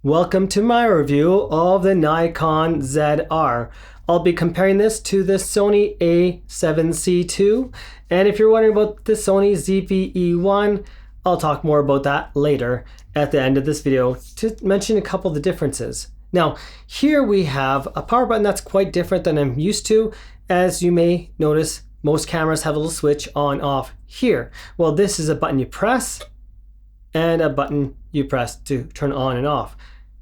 Welcome to my review of the Nikon ZR. I'll be comparing this to the Sony A7C II, and if you're wondering about the Sony ZV-E1, I'll talk more about that later at the end of this video to mention a couple of the differences. Now, here we have a power button that's quite different than I'm used to. As you may notice, most cameras have a little switch on off here. Well, this is a button you press and a button you press to turn on and off.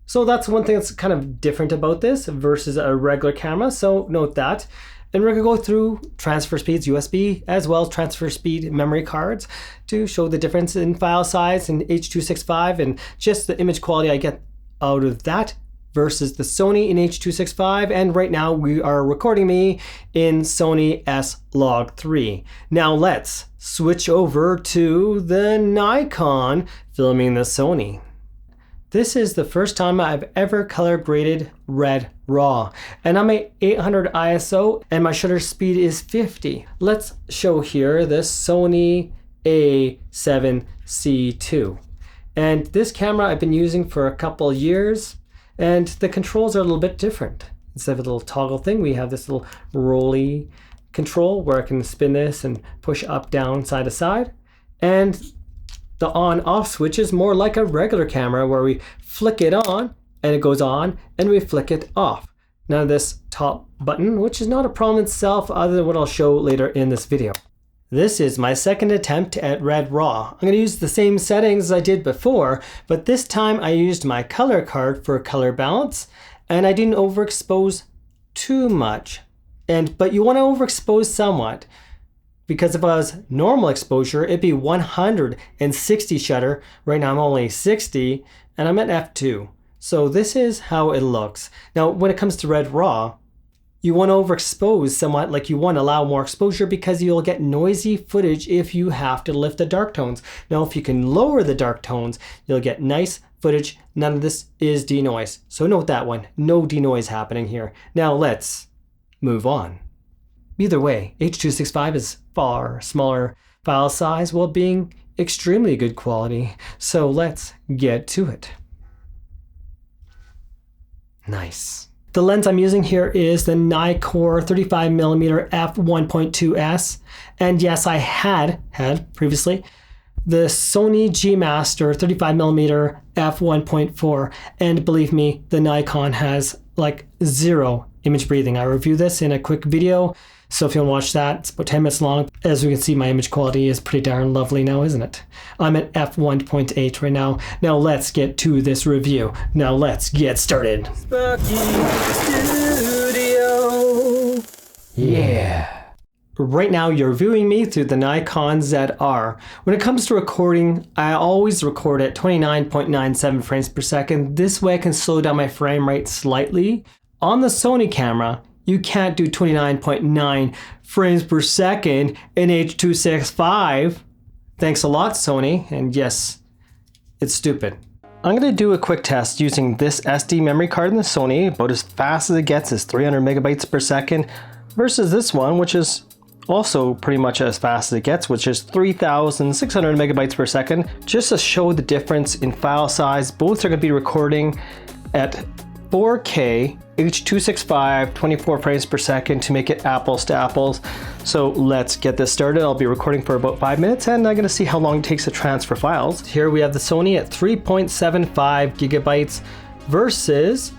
So that's one thing that's kind of different about this versus a regular camera, so note that. And we're gonna go through transfer speeds, USB, as well as transfer speed memory cards to show the difference in file size and H.265 and just the image quality I get out of that versus the Sony in H.265, and right now we are recording me in Sony S-Log3. Now let's switch over to the Nikon filming the Sony. This is the first time I've ever color graded red raw, and I'm at 800 ISO and my shutter speed is 50. Let's show here the Sony A7C II. And this camera I've been using for a couple years, and the controls are a little bit different. Instead of a little toggle thing, we have this little rolly control where I can spin this and push up, down, side to side. And the on-off switch is more like a regular camera where we flick it on and it goes on and we flick it off. Now this top button, which is not a problem itself other than what I'll show later in this video. This is my second attempt at red raw. I'm going to use the same settings as I did before, but this time I used my color card for color balance and I didn't overexpose too much. But you want to overexpose somewhat, because if I was normal exposure, it'd be 160 shutter. Right now I'm only 60 and I'm at f2. So this is how it looks. Now when it comes to red raw, you want to overexpose somewhat, like you want to allow more exposure because you'll get noisy footage if you have to lift the dark tones. Now if you can lower the dark tones, you'll get nice footage. None of this is denoise. So note that one, no denoise happening here. Now let's move on. Either way, H.265 is far smaller file size while being extremely good quality. So let's get to it. Nice. The lens I'm using here is the Nikon 35mm f1.2s, and yes, I had previously the Sony G Master 35mm f1.4, and believe me, the Nikon has like zero image breathing. I reviewed this in a quick video, so if you want to watch that, it's about 10 minutes long. As you can see, my image quality is pretty darn lovely now, isn't it? I'm at f1.8 right now. Now let's get to this review. Now let's get started. Sparky Studio. Yeah. Right now you're viewing me through the Nikon ZR. When it comes to recording, I always record at 29.97 frames per second. This way I can slow down my frame rate slightly. On the Sony camera, you can't do 29.9 frames per second in H.265. Thanks a lot, Sony. And yes, it's stupid. I'm gonna do a quick test using this SD memory card in the Sony, about as fast as it gets is 300 megabytes per second, versus this one, which is also pretty much as fast as it gets, which is 3,600 megabytes per second. Just to show the difference in file size, both are gonna be recording at 4K H.265 24 frames per second to make it apples to apples. So let's get this started. I'll be recording for about 5 minutes and I'm gonna see how long it takes to transfer files. Here we have the Sony at 3.75 gigabytes versus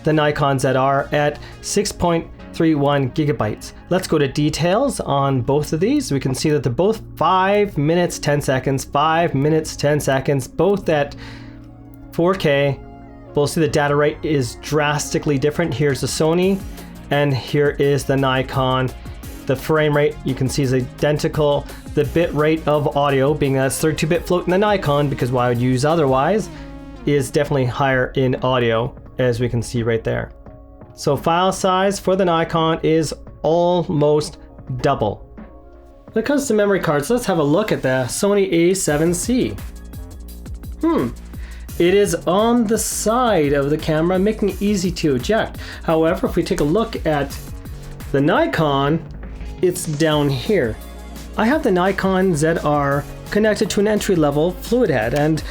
the Nikon ZR at 6.31 gigabytes. Let's go to details on both of these. We can see that they're both 5 minutes 10 seconds, 5 minutes 10 seconds, both at 4K. We'll see the data rate is drastically different. Here's the Sony and here is the Nikon. The frame rate you can see is identical. The bit rate of audio, being that it's 32-bit float in the Nikon, because what I would use otherwise, is definitely higher in audio, as we can see right there. So file size for the Nikon is almost double. When it comes to memory cards, let's have a look at the Sony A7C. It is on the side of the camera, making it easy to eject. However, if we take a look at the Nikon, it's down here. I have the Nikon ZR connected to an entry-level fluid head, and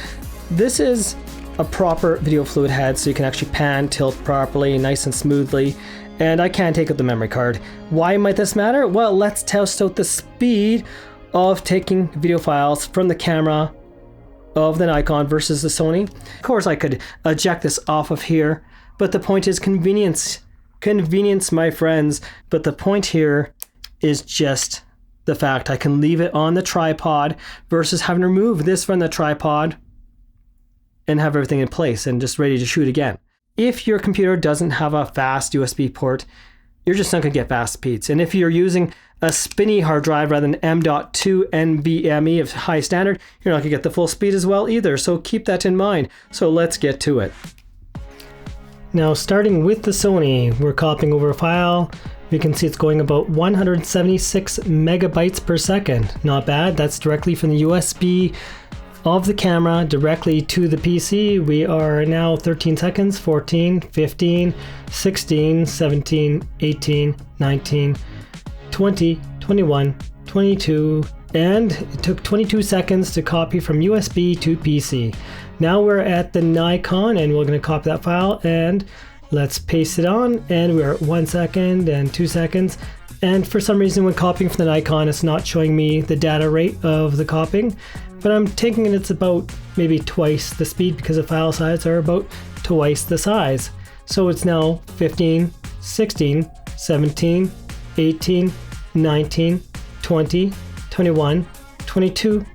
this is a proper video fluid head so you can actually pan, tilt properly, nice and smoothly. And I can't take out the memory card. Why might this matter? Well, let's test out the speed of taking video files from the camera of the Nikon versus the Sony. Of course, I could eject this off of here, but the point is convenience. Convenience, my friends. But the point here is just the fact I can leave it on the tripod versus having to remove this from the tripod and have everything in place and just ready to shoot again. If your computer doesn't have a fast USB port, you're just not going to get fast speeds. And if you're using a spinny hard drive rather than M.2 NVMe of high standard, you're not going to get the full speed as well either. So keep that in mind. So let's get to it. Now, starting with the Sony, we're copying over a file. You can see it's going about 176 megabytes per second. Not bad. That's directly from the USB of the camera directly to the PC. We are now 13 seconds, 14, 15, 16, 17, 18, 19, 20, 21, 22, and it took 22 seconds to copy from USB to PC. Now we're at the Nikon and we're going to copy that file and let's paste it on, and we're at 1 second and 2 seconds. And for some reason when copying from the Nikon, it's not showing me the data rate of the copying, but I'm taking it, it's about maybe twice the speed because the file sizes are about twice the size. So it's now 15, 16, 17, 18, 19, 20, 21, 22,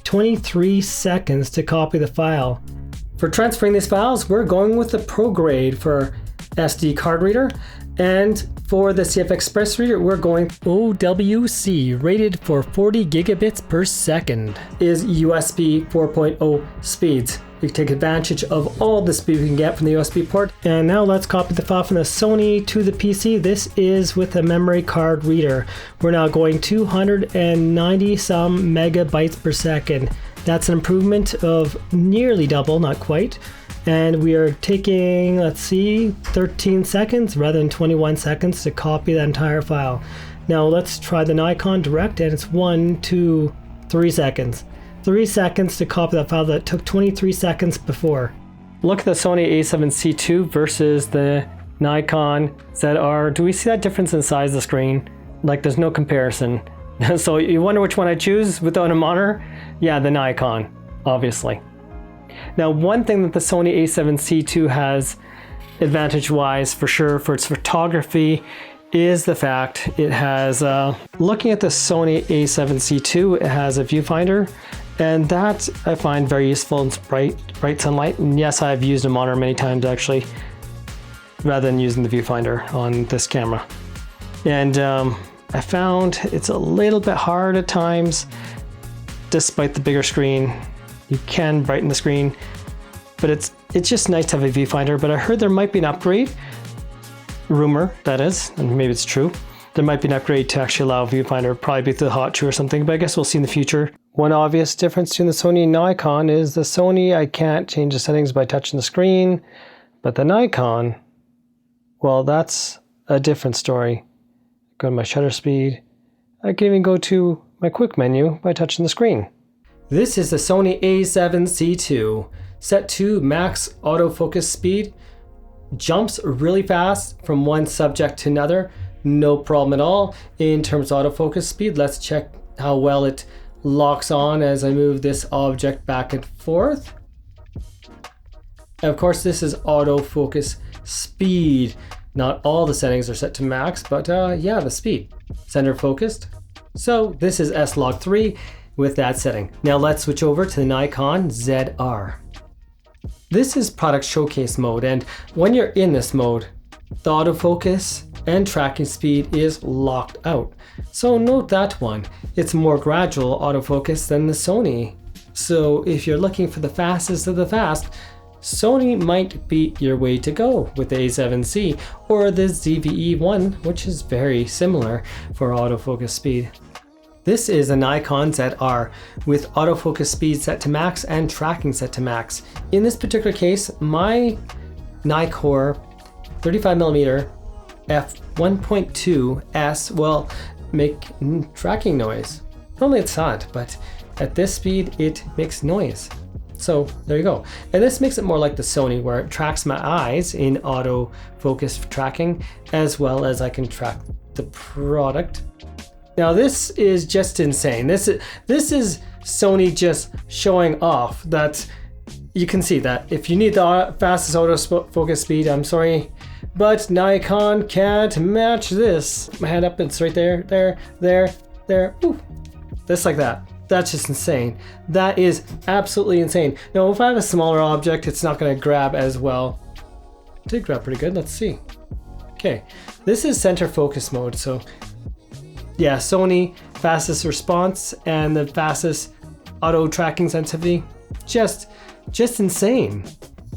23 seconds to copy the file. For transferring these files, we're going with the Pro grade for SD card reader, and for the CF Express reader, we're going OWC, rated for 40 gigabits per second, is USB 4.0 speeds. You can take advantage of all the speed we can get from the USB port. And now let's copy the file from the Sony to the PC. This is with a memory card reader. We're now going 290 some megabytes per second. That's an improvement of nearly double, not quite. And we are taking, let's see, 13 seconds rather than 21 seconds to copy that entire file. Now let's try the Nikon Direct, and it's 1, 2, 3 seconds. 3 seconds to copy that file that took 23 seconds before. Look at the Sony A7C II versus the Nikon ZR. Do we see that difference in size of the screen? Like, there's no comparison. So you wonder which one I choose without a monitor? Yeah, the Nikon, obviously. Now, one thing that the Sony A7C II has advantage-wise for sure for its photography is the fact it has, looking at the Sony A7C II, it has a viewfinder, and that I find very useful in bright sunlight. And yes, I've used a monitor many times actually, rather than using the viewfinder on this camera. And I found it's a little bit hard at times, despite the bigger screen. You can brighten the screen, but it's just nice to have a viewfinder. But I heard there might be an upgrade, rumor that is, and maybe it's true. There might be an upgrade to actually allow a viewfinder, probably be through the Hot 2 or something, but I guess we'll see in the future. One obvious difference between the Sony and Nikon is the Sony, I can't change the settings by touching the screen, but the Nikon, well, that's a different story. Go to my shutter speed. I can even go to my quick menu by touching the screen. This is the Sony A7C II, set to max autofocus speed, jumps really fast from one subject to another, no problem at all. In terms of autofocus speed, let's check how well it locks on as I move this object back and forth. And of course, this is autofocus speed. Not all the settings are set to max, but yeah, the speed. Center focused. So this is S-Log3 with that setting. Now let's switch over to the Nikon ZR. This is product showcase mode, and when you're in this mode, the autofocus and tracking speed is locked out. So note that one. It's more gradual autofocus than the Sony. So if you're looking for the fastest of the fast, Sony might be your way to go with the A7C or the ZV-E1, which is very similar for autofocus speed. This is a Nikon ZR with autofocus speed set to max and tracking set to max. In this particular case, my Nikon 35mm f1.2s will make tracking noise. Normally it's not, but at this speed it makes noise. So there you go. And this makes it more like the Sony, where it tracks my eyes in auto focus tracking, as well as I can track the product. Now this is just insane. This is Sony just showing off that you can see that if you need the fastest autofocus speed, I'm sorry, but Nikon can't match this. My hand up, it's right there, there. Ooh. Just like that. That's just insane. That is absolutely insane. Now, if I have a smaller object, it's not going to grab as well. It did grab pretty good. Let's see. Okay, this is center focus mode. So, yeah, Sony fastest response and the fastest auto tracking sensitivity. Just insane.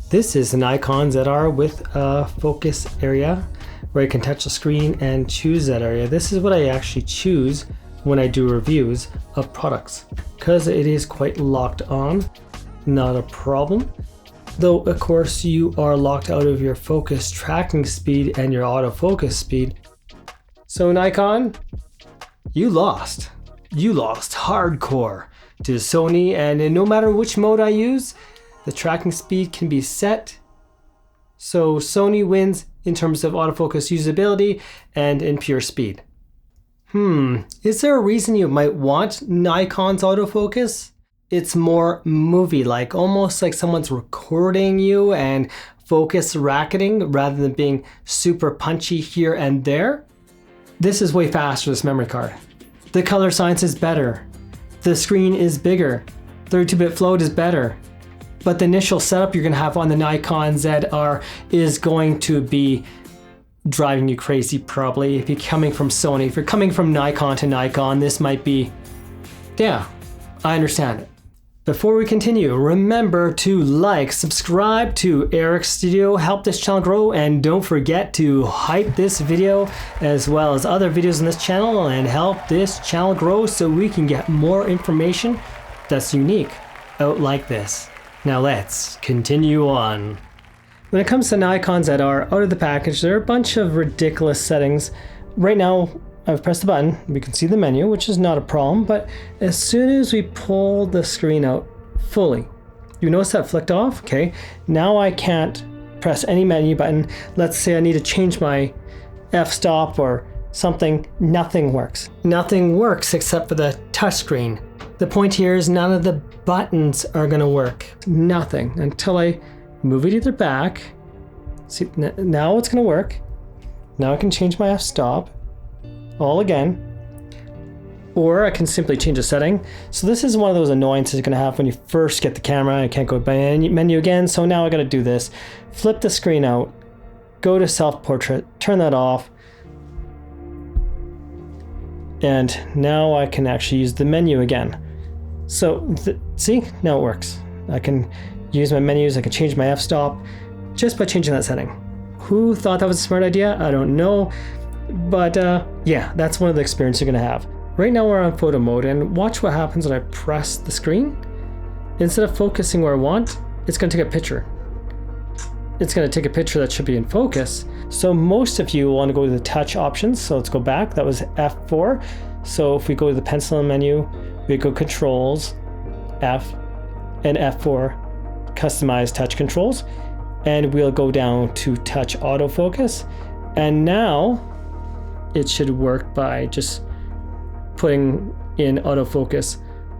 This is an Nikon ZR with a focus area where you can touch the screen and choose that area. This is what I actually choose when I do reviews of products, because it is quite locked on. Not a problem. Though, of course, you are locked out of your focus tracking speed and your autofocus speed. So Nikon, you lost. You lost hardcore to Sony, and no matter which mode I use, the tracking speed can be set. So Sony wins in terms of autofocus usability and in pure speed. Is there a reason you might want Nikon's autofocus? It's more movie-like, almost like someone's recording you and focus racketing rather than being super punchy here and there. This is way faster, this memory card. The color science is better. The screen is bigger. 32-bit float is better. But the initial setup you're going to have on the Nikon ZR is going to be driving you crazy probably. If you're coming from Sony, if you're coming from Nikon to Nikon, this might be, yeah, I understand it. Before we continue, remember to like, subscribe to Eric's Studio, help this channel grow, and don't forget to hype this video as well as other videos on this channel and help this channel grow so we can get more information that's unique out like this. Now let's continue on. When it comes to Nikon ZR, out of the package, there are a bunch of ridiculous settings. Right now, I've pressed the button, we can see the menu, which is not a problem, but as soon as we pull the screen out fully, you notice that flicked off? Okay, now I can't press any menu button. Let's say I need to change my f-stop or something, nothing works. Nothing works except for the touchscreen. The point here is none of the buttons are gonna work. Nothing, until I move it either back. See, now it's gonna work. Now I can change my f-stop all again, or I can simply change a setting. So this is one of those annoyances you're gonna have when you first get the camera. I can't go by any menu again, so now I gotta do this. Flip the screen out, go to self-portrait, turn that off, and now I can actually use the menu again. So see, now it works. I can use my menus, I can change my f-stop just by changing that setting. Who thought that was a smart idea? I don't know, but yeah, that's one of the experiences you're gonna have. Right now we're on photo mode, and watch what happens when I press the screen. Instead of focusing where I want, it's gonna take a picture. It's gonna take a picture that should be in focus. So most of you will wanna go to the touch options. So let's go back, that was F4. So if we go to the pencil menu, we go controls, F, and F4, customize touch controls, and we'll go down to touch autofocus. And now it should work by just putting in autofocus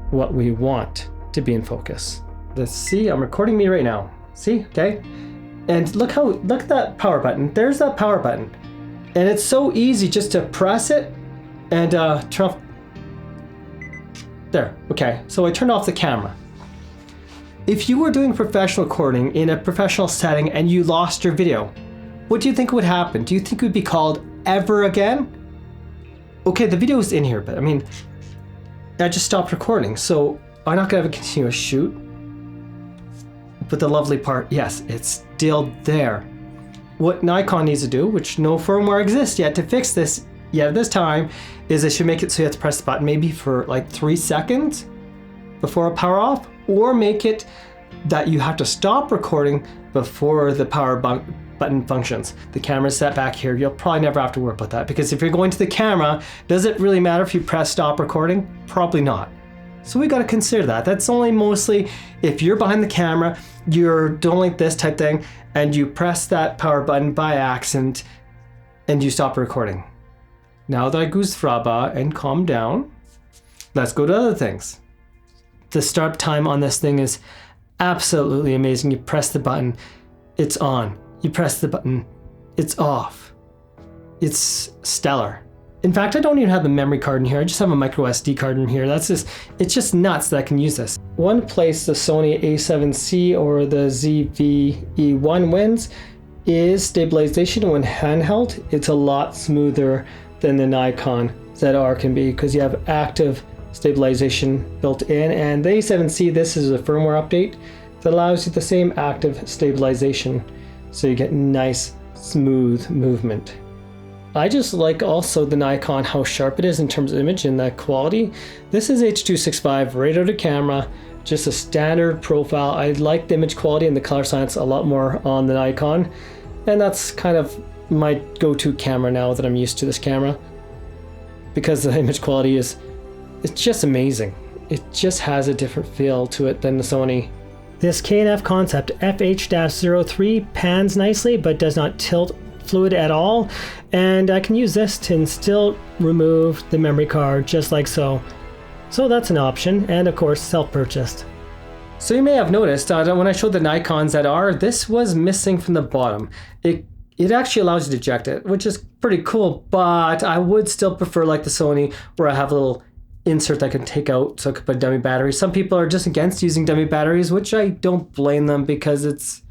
what we want to be in focus. Let's see, I'm recording me right now. See, okay? And look at that power button. There's that power button. And it's so easy just to press it and turn off. There, okay, so I turned off the camera. If you were doing professional recording in a professional setting and you lost your video, what do you think would happen? Do you think it would be called ever again? Okay, the video is in here, but I mean, I just stopped recording, so I'm not gonna have a continuous shoot. But the lovely part, yes, it's still there. What Nikon needs to do, which no firmware exists yet to fix this yet at this time, is they should make it so you have to press the button maybe for like 3 seconds before a power off, or make it that you have to stop recording before the power button functions. The camera's set back here. You'll probably never have to worry about that, because if you're going to the camera, does it really matter if you press stop recording? Probably not. So we got to consider that. That's only mostly if you're behind the camera, you're doing like this type thing, and you press that power button by accident and you stop recording. Now that I goose fraba and calm down, let's go to other things. The startup time on this thing is absolutely amazing. You press the button, it's on. You press the button, it's off. It's stellar. In fact, I don't even have the memory card in here. I just have a micro SD card in here. It's just nuts that I can use this. One place the Sony A7C or the ZV-E1 wins is stabilization. When handheld, it's a lot smoother than the Nikon ZR can be because you have active stabilization built in, and the A7C, this is a firmware update that allows you the same active stabilization, so you get nice smooth movement. I just like also the Nikon, how sharp it is in terms of image and the quality. This is H.265 right out of camera, just a standard profile. I like the image quality and the color science a lot more on the Nikon, and that's kind of my go-to camera now that I'm used to this camera, because the image quality it's just amazing. It just has a different feel to it than the Sony. This K&F Concept FH-03 pans nicely but does not tilt fluid at all, and I can use this to still remove the memory card just like so. So that's an option, and of course self-purchased. So you may have noticed when I showed the Nikon ZR, this was missing from the bottom. It actually allows you to eject it, which is pretty cool, but I would still prefer like the Sony where I have a little insert that I can take out so I could put a dummy battery. Some people are just against using dummy batteries, which I don't blame them because it's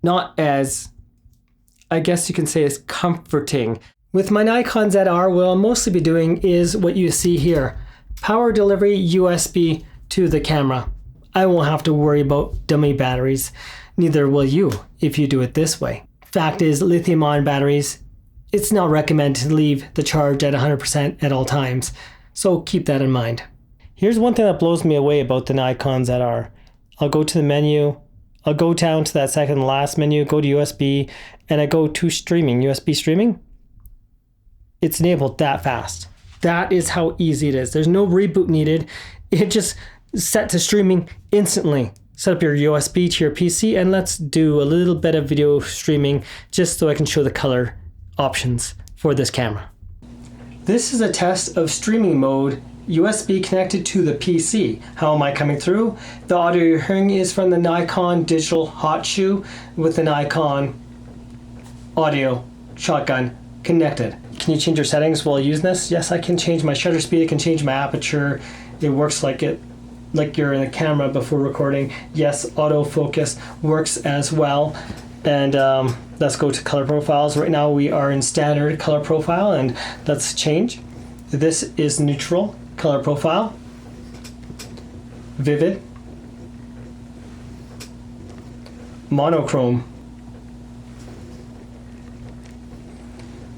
not as, I guess you can say, as comforting. With my Nikon ZR, what I'll mostly be doing is what you see here. Power delivery USB to the camera. I won't have to worry about dummy batteries. Neither will you if you do it this way. Fact is, lithium-ion batteries, it's not recommended to leave the charge at 100% at all times. So keep that in mind. Here's one thing that blows me away about the Nikon ZR. I'll go to the menu, I'll go down to that second last menu, go to USB, and I go to streaming, USB streaming. It's enabled that fast. That is how easy it is. There's no reboot needed. It just set to streaming instantly. Set up your USB to your PC and let's do a little bit of video streaming just so I can show the color options for this camera. This is a test of streaming mode, USB connected to the PC. How am I coming through? The audio you're hearing is from the Nikon digital hot shoe with the Nikon audio shotgun connected. Can you change your settings while using this? Yes, I can change my shutter speed, I can change my aperture. It works like you're in the camera before recording. Yes, autofocus works as well. And let's go to color profiles. Right now we are in standard color profile, and let's change. This is neutral color profile, vivid, monochrome,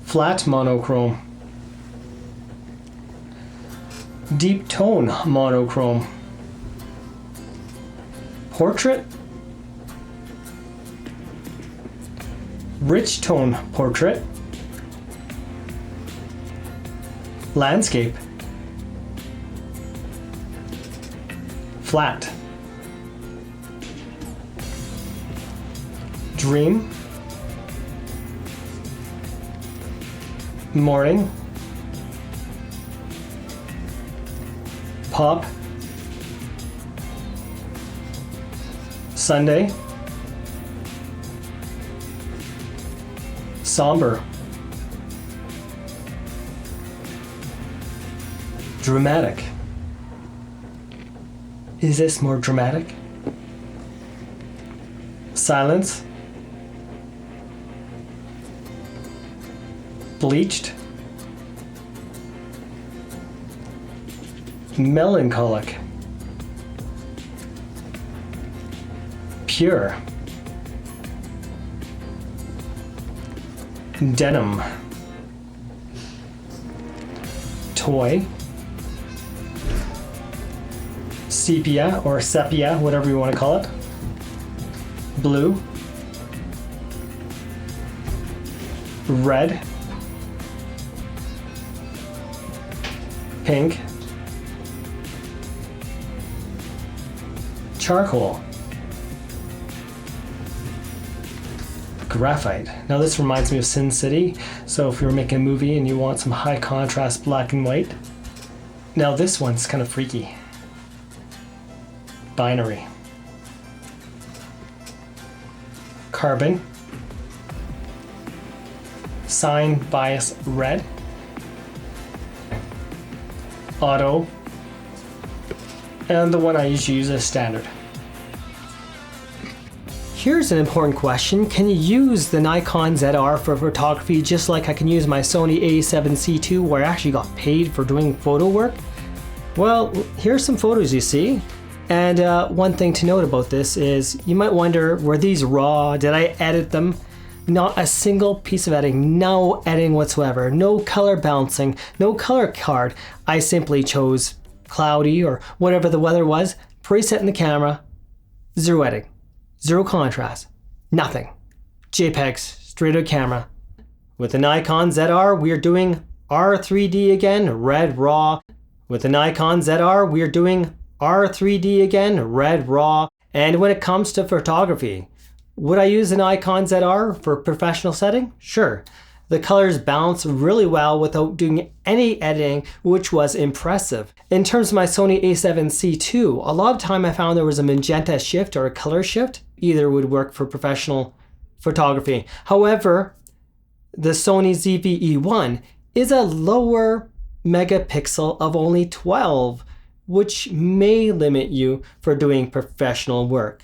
flat monochrome, deep tone monochrome, portrait, rich tone portrait, landscape, flat, dream, morning, pop, Sunday, somber, dramatic. Is this more dramatic? Silence, bleached, melancholic, pure, denim, toy, sepia or sepia, whatever you want to call it, blue, red, pink, charcoal, graphite. Now this reminds me of Sin City, so if you're making a movie and you want some high contrast black and white. Now this one's kind of freaky. Binary. Carbon. Sign bias red. Auto. And the one I usually use is standard. Here's an important question. Can you use the Nikon ZR for photography just like I can use my Sony A7C II where I actually got paid for doing photo work? Well, here's some photos you see. And one thing to note about this is you might wonder, were these raw? Did I edit them? Not a single piece of editing, no editing whatsoever, no color balancing, no color card. I simply chose cloudy or whatever the weather was, preset in the camera, zero editing. Zero contrast, nothing. JPEGs, straight out of camera. With the Nikon ZR, we are doing R3D again, red raw. With the Nikon ZR, we are doing R3D again, red raw. And when it comes to photography, would I use the Nikon ZR for professional setting? Sure. The colors balance really well without doing any editing, which was impressive. In terms of my Sony A7C II, a lot of time I found there was a magenta shift or a color shift. Either would work for professional photography. However, the Sony ZV-E1 is a lower megapixel of only 12, which may limit you for doing professional work.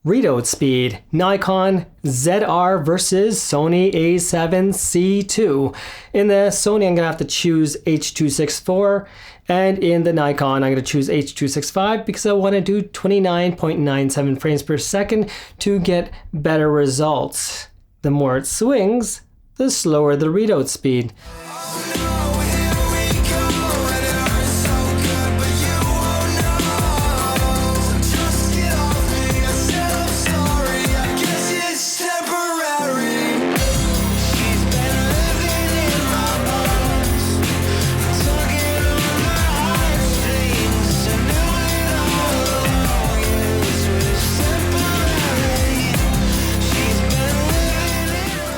Readout speed, Nikon ZR versus Sony A7C II. In the Sony, I'm gonna have to choose H.264, and in the Nikon, I'm gonna choose H.265 because I wanna do 29.97 frames per second to get better results. The more it swings, the slower the readout speed.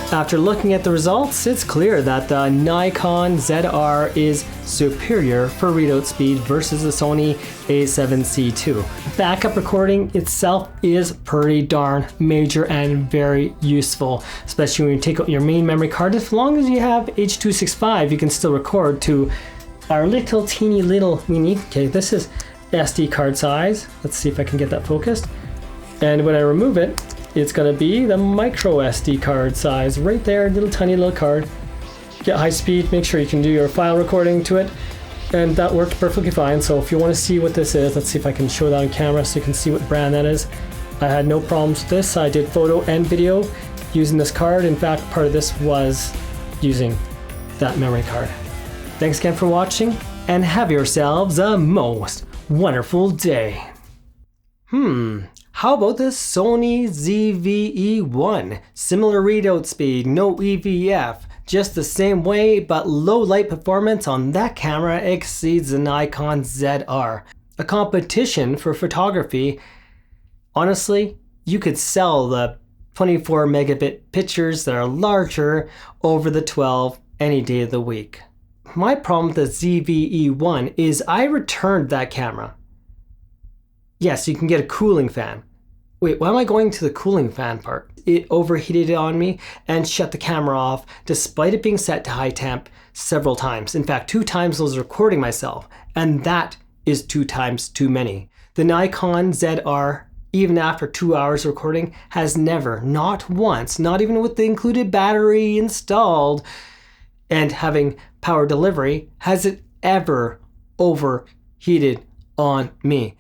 After looking at the results, it's clear that the Nikon ZR is superior for readout speed versus the Sony A7C II. Backup recording itself is pretty darn major and very useful, especially when you take out your main memory card. As long as you have H.265, you can still record to our little teeny little mini. Okay, this is SD card size. Let's see if I can get that focused. And when I remove it, it's gonna be the micro SD card size right there, little tiny little card. Get high speed, make sure you can do your file recording to it, and that worked perfectly fine. So if you want to see what this is, let's see if I can show that on camera so you can see what brand that is. I had no problems with this. I did photo and video using this card. In fact, part of this was using that memory card. Thanks again for watching, and have yourselves a most wonderful day. How about the Sony ZV-E1? Similar readout speed, no EVF, just the same way, but low light performance on that camera exceeds the Nikon ZR. A competition for photography. Honestly, you could sell the 24 megabit pictures that are larger over the 12 any day of the week. My problem with the ZV-E1 is I returned that camera. Yes, you can get a cooling fan. Wait, why am I going to the cooling fan part? It overheated on me and shut the camera off despite it being set to high temp several times. In fact, 2 times I was recording myself, and that is 2 times too many. The Nikon ZR, even after 2 hours recording, has never, not once, not even with the included battery installed and having power delivery, has it ever overheated on me.